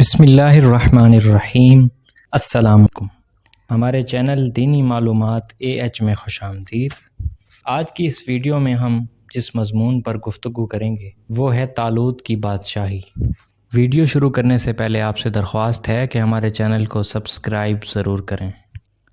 بسم اللہ الرحمن الرحیم۔ السلام علیکم۔ ہمارے چینل دینی معلومات AH میں خوش آمدید۔ آج کی اس ویڈیو میں ہم جس مضمون پر گفتگو کریں گے وہ ہے طالوت کی بادشاہی۔ ویڈیو شروع کرنے سے پہلے آپ سے درخواست ہے کہ ہمارے چینل کو سبسکرائب ضرور کریں۔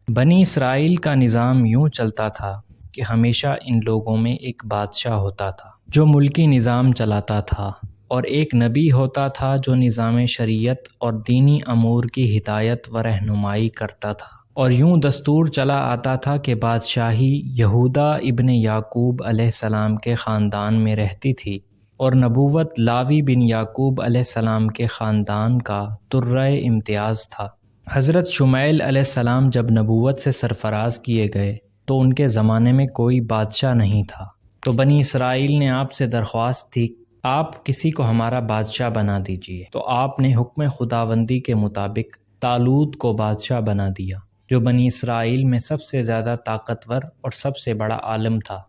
بنی اسرائیل کا نظام یوں چلتا تھا کہ ہمیشہ ان لوگوں میں ایک بادشاہ ہوتا تھا جو ملکی نظام چلاتا تھا، اور ایک نبی ہوتا تھا جو نظام شریعت اور دینی امور کی ہدایت و رہنمائی کرتا تھا۔ اور یوں دستور چلا آتا تھا کہ بادشاہی یہودا ابن یعقوب علیہ السلام کے خاندان میں رہتی تھی، اور نبوت لاوی بن یعقوب علیہ السلام کے خاندان کا ترہ امتیاز تھا۔ حضرت شمعیل علیہ السلام جب نبوت سے سرفراز کیے گئے تو ان کے زمانے میں کوئی بادشاہ نہیں تھا، تو بنی اسرائیل نے آپ سے درخواست تھی آپ کسی کو ہمارا بادشاہ بنا دیجئے، تو آپ نے حکم خداوندی کے مطابق طالوت کو بادشاہ بنا دیا، جو بنی اسرائیل میں سب سے زیادہ طاقتور اور سب سے بڑا عالم تھا،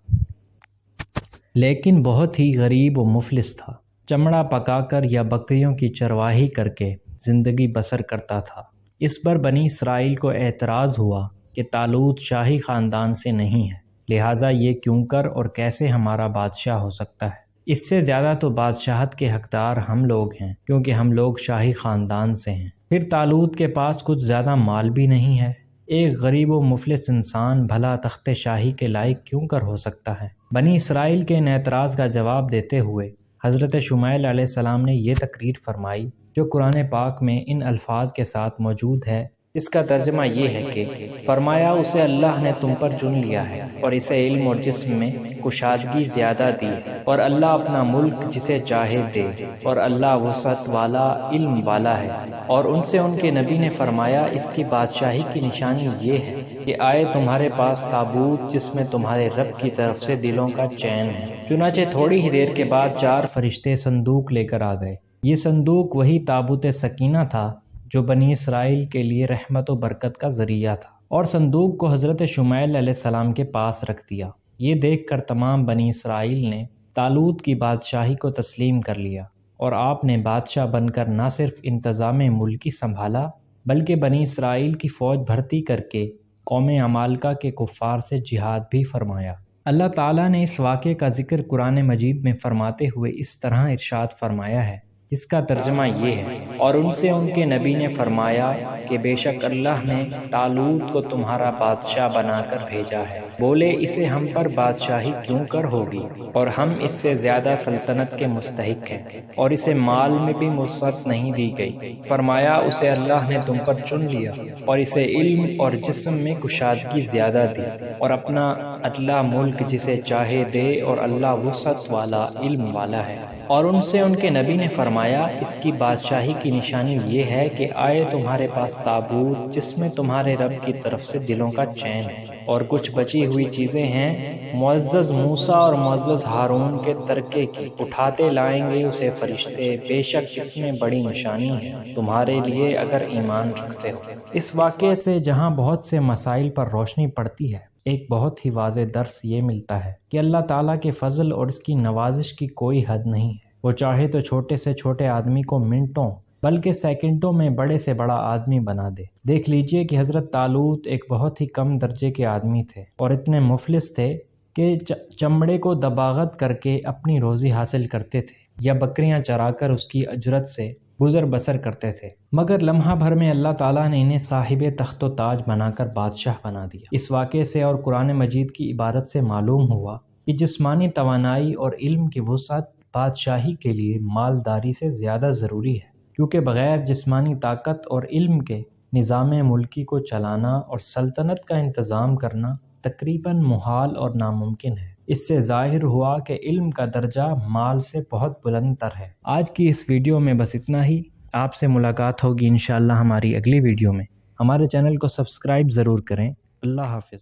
لیکن بہت ہی غریب و مفلس تھا۔ چمڑا پکا کر یا بکریوں کی چرواہی کر کے زندگی بسر کرتا تھا۔ اس پر بنی اسرائیل کو اعتراض ہوا کہ طالوت شاہی خاندان سے نہیں ہے، لہٰذا یہ کیوں کر اور کیسے ہمارا بادشاہ ہو سکتا ہے؟ اس سے زیادہ تو بادشاہت کے حقدار ہم لوگ ہیں، کیونکہ ہم لوگ شاہی خاندان سے ہیں۔ پھر طالوت کے پاس کچھ زیادہ مال بھی نہیں ہے، ایک غریب و مفلس انسان بھلا تخت شاہی کے لائق کیوں کر ہو سکتا ہے؟ بنی اسرائیل کے ان اعتراض کا جواب دیتے ہوئے حضرت شمعیل علیہ السلام نے یہ تقریر فرمائی جو قرآن پاک میں ان الفاظ کے ساتھ موجود ہے۔ اس کا ترجمہ یہ ہے کہ فرمایا اسے اللہ نے تم پر چن لیا ہے اور اسے علم اور جسم میں کشادگی زیادہ دی، اور اللہ اپنا ملک جسے چاہے دے، اور اللہ وسعت والا علم والا ہے۔ اور ان سے ان کے نبی نے فرمایا اس کی بادشاہی کی نشانی یہ ہے کہ آئے تمہارے پاس تابوت جس میں تمہارے رب کی طرف سے دلوں کا چین ہے۔ چنانچہ تھوڑی ہی دیر کے بعد 4 فرشتے صندوق لے کر آ گئے۔ یہ صندوق وہی تابوت سکینہ تھا جو بنی اسرائیل کے لیے رحمت و برکت کا ذریعہ تھا، اور صندوق کو حضرت شمعیل علیہ السلام کے پاس رکھ دیا۔ یہ دیکھ کر تمام بنی اسرائیل نے طالوت کی بادشاہی کو تسلیم کر لیا، اور آپ نے بادشاہ بن کر نہ صرف انتظام ملکی سنبھالا بلکہ بنی اسرائیل کی فوج بھرتی کر کے قوم عمالقہ کے کفار سے جہاد بھی فرمایا۔ اللہ تعالیٰ نے اس واقعے کا ذکر قرآن مجید میں فرماتے ہوئے اس طرح ارشاد فرمایا ہے، جس کا ترجمہ یہ ہے، اور ان سے ان کے نبی نے فرمایا کہ بے شک اللہ نے طالوت کو تمہارا بادشاہ بنا کر بھیجا ہے۔ بولے اسے ہم پر بادشاہی کیوں کر ہوگی، اور ہم اس سے زیادہ سلطنت کے مستحق ہیں، اور اسے مال میں بھی وسعت نہیں دی گئی۔ فرمایا اسے اللہ نے تم پر چن لیا اور اسے علم اور جسم میں کشادگی زیادہ دی، اور اپنا اللہ ملک جسے چاہے دے، اور اللہ وسعت والا علم والا ہے۔ اور ان سے ان کے نبی نے فرمایا اس کی بادشاہی کی نشانی یہ ہے کہ آئے تمہارے پاس تابوت جس میں تمہارے رب کی طرف سے دلوں کا چین ہے، اور کچھ بچی ہوئی چیزیں ہیں معزز موسیٰ اور معزز ہارون کے ترکے کی، اٹھاتے لائیں گے اسے فرشتے، بے شک اس میں بڑی نشانی ہے تمہارے لیے اگر ایمان رکھتے ہو۔ اس واقعے سے جہاں بہت سے مسائل پر روشنی پڑتی ہے، ایک بہت ہی واضح درس یہ ملتا ہے کہ اللہ تعالیٰ کے فضل اور اس کی نوازش کی کوئی حد نہیں ہے۔ وہ چاہے تو چھوٹے سے چھوٹے آدمی کو منٹوں بلکہ سیکنڈوں میں بڑے سے بڑا آدمی بنا دے۔ دیکھ لیجئے کہ حضرت طالوت ایک بہت ہی کم درجے کے آدمی تھے، اور اتنے مفلس تھے کہ چمڑے کو دباغت کر کے اپنی روزی حاصل کرتے تھے، یا بکریاں چرا کر اس کی اجرت سے گزر بسر کرتے تھے، مگر لمحہ بھر میں اللہ تعالیٰ نے انہیں صاحب تخت و تاج بنا کر بادشاہ بنا دیا۔ اس واقعے سے اور قرآن مجید کی عبارت سے معلوم ہوا کہ جسمانی توانائی اور علم کی وسعت بادشاہی کے لیے مالداری سے زیادہ ضروری ہے، کیونکہ بغیر جسمانی طاقت اور علم کے نظام ملکی کو چلانا اور سلطنت کا انتظام کرنا تقریباً محال اور ناممکن ہے۔ اس سے ظاہر ہوا کہ علم کا درجہ مال سے بہت بلند تر ہے۔ آج کی اس ویڈیو میں بس اتنا ہی۔ آپ سے ملاقات ہوگی انشاءاللہ ہماری اگلی ویڈیو میں۔ ہمارے چینل کو سبسکرائب ضرور کریں۔ اللہ حافظ۔